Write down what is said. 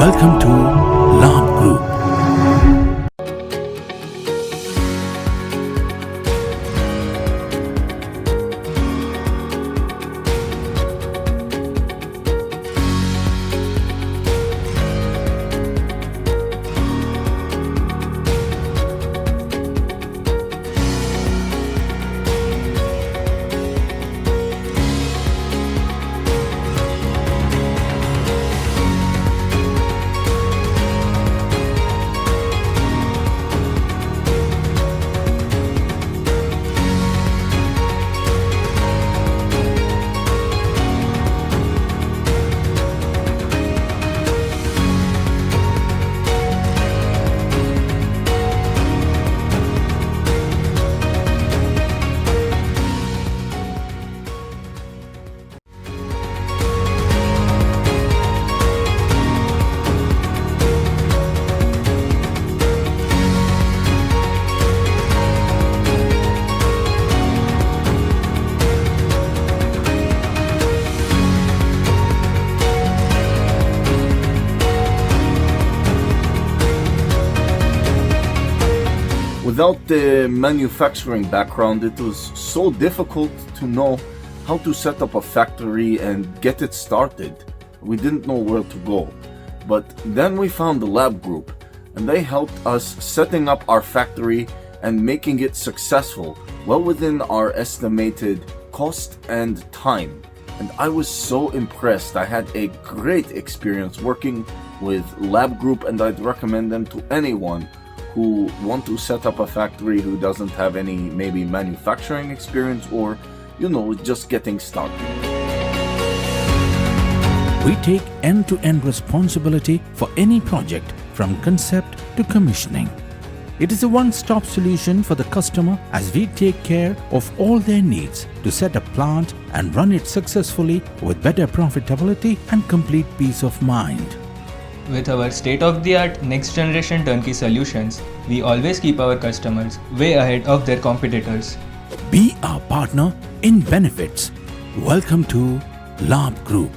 Welcome to Labh Group. Without the manufacturing background, it was so difficult to know how to set up a factory and get it started. We didn't know where to go. But then we found the Labh Group, and they helped us setting up our factory and making it successful, well within our estimated cost and time. And I was so impressed. I had a great experience working with Labh Group, and I'd recommend them to anyone who want to set up a factory who doesn't have any maybe manufacturing experience or, just getting started. We take end-to-end responsibility for any project from concept to commissioning. It is a one-stop solution for the customer as we take care of all their needs to set a plant and run it successfully with better profitability and complete peace of mind. With our state-of-the-art next-generation turnkey solutions, we always keep our customers way ahead of their competitors. Be our partner in benefits. Welcome to Labh Group.